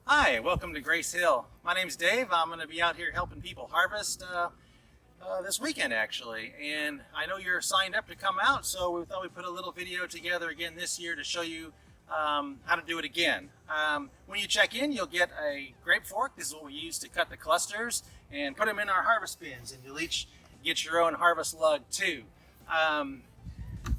Hi, welcome to Grace Hill. My name's Dave. I'm going to be out here helping people harvest this weekend actually, and I know you're signed up to come out, so we thought we'd put a little video together again this year to show you how to do it again. When you check in, you'll get a grape fork. This is what we use to cut the clusters and put them in our harvest bins, and you'll each get your own harvest lug too.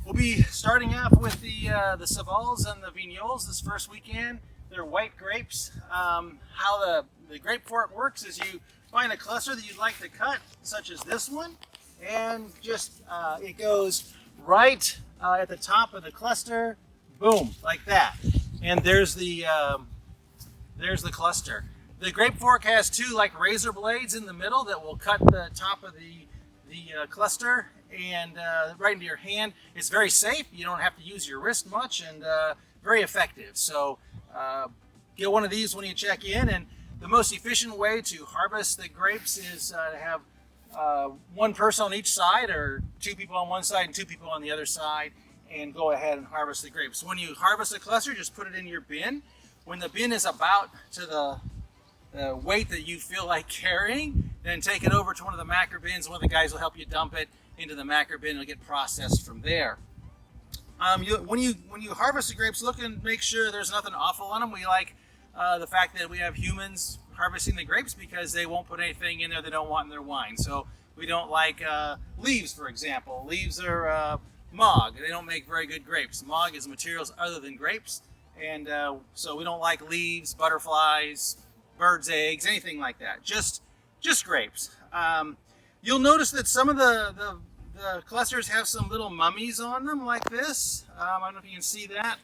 We'll be starting off with the Savals and the Vignoles this first weekend. They're white grapes. How the grape fork works is you find a cluster that you'd like to cut, such as this one, and just it goes right at the top of the cluster, boom, like that. And there's the cluster. The grape fork has two like razor blades in the middle that will cut the top of the cluster and right into your hand. It's very safe. You don't have to use your wrist much, and very effective. So get one of these when you check in. And the most efficient way to harvest the grapes is to have one person on each side, or two people on one side and two people on the other side, and go ahead and harvest the grapes. When you harvest a cluster, just put it in your bin. When the bin is about to the weight that you feel like carrying, then take it over to one of the macro bins. One of the guys will help you dump it into the macro bin. It'll get processed from there. When you harvest the grapes, look and make sure there's nothing awful on them. We like the fact that we have humans harvesting the grapes because they won't put anything in there they don't want in their wine. So we don't like leaves, for example. Leaves are Mog. They don't make very good grapes. Mog is materials other than grapes, and so we don't like leaves, butterflies, birds' eggs, anything like that. Just grapes. You'll notice that some of the clusters have some little mummies on them like this. I don't know if you can see that,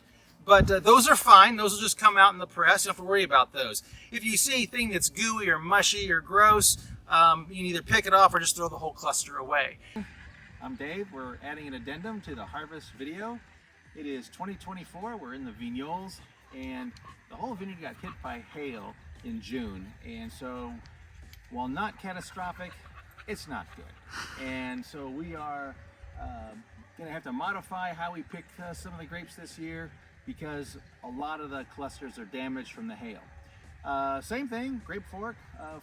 but those are fine. Those will just come out in the press. You don't have to worry about those. If you see anything that's gooey or mushy or gross, you can either pick it off or just throw the whole cluster away. I'm Dave. We're adding an addendum to the harvest video. It is 2024. We're in the Vignoles, and the whole vineyard got hit by hail in June, and so while not catastrophic, it's not good. And so we are going to have to modify how we pick some of the grapes this year, because a lot of the clusters are damaged from the hail. Same thing, grape fork,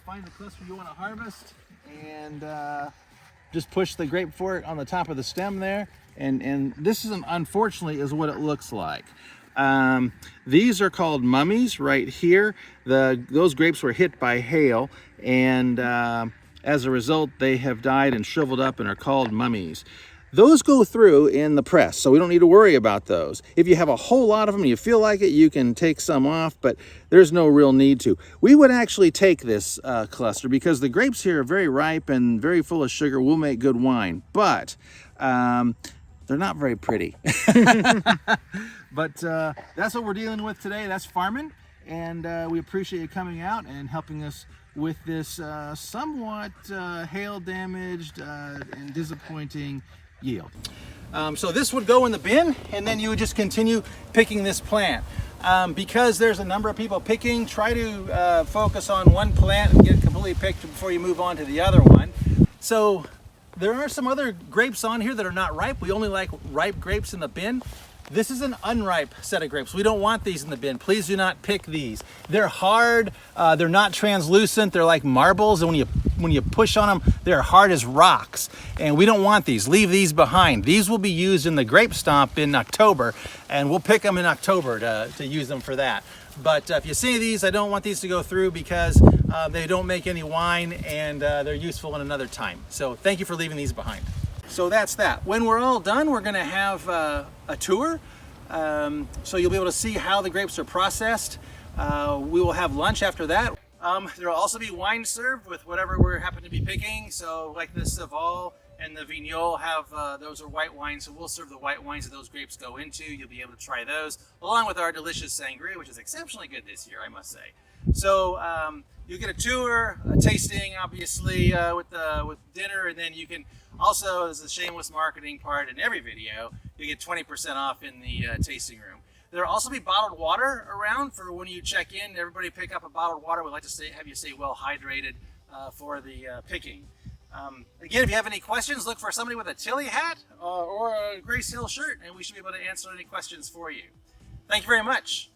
find the cluster you want to harvest, and just push the grape fork on the top of the stem there, and this is unfortunately is what it looks like. These are called mummies right here. Those grapes were hit by hail, and as a result, they have died and shriveled up and are called mummies. Those go through in the press, so we don't need to worry about those. If you have a whole lot of them and you feel like it, you can take some off, but there's no real need to. We would actually take this cluster because the grapes here are very ripe and very full of sugar, will make good wine, but they're not very pretty. But that's what we're dealing with today. That's farming, and we appreciate you coming out and helping us with this somewhat hail damaged and disappointing yield. So this would go in the bin, and then you would just continue picking this plant. Because there's a number of people picking, try to focus on one plant and get it completely picked before you move on to the other one. So there are some other grapes on here that are not ripe. We only like ripe grapes in the bin. This is an unripe set of grapes. We don't want these in the bin. Please do not pick these. They're hard, they're not translucent, they're like marbles, and when you push on them, they're hard as rocks. And we don't want these. Leave these behind. These will be used in the grape stomp in October, and we'll pick them in October to use them for that. But if you see these, I don't want these to go through because they don't make any wine, and they're useful in another time. So thank you for leaving these behind. So that's that. When we're all done, we're going to have a tour. So you'll be able to see how the grapes are processed. We will have lunch after that. There will also be wine served with whatever we happen to be picking. So like the Saval and the Vignole have, those are white wines. So we'll serve the white wines that those grapes go into. You'll be able to try those along with our delicious sangria, which is exceptionally good this year, I must say. So you'll get a tour, a tasting, obviously, with dinner, and then you can also, as a shameless marketing part in every video, you get 20% off in the tasting room. There will also be bottled water around for when you check in. Everybody pick up a bottled water. We'd like to have you stay well hydrated for the picking. Again, if you have any questions, look for somebody with a Tilly hat or a Grace Hill shirt, and we should be able to answer any questions for you. Thank you very much.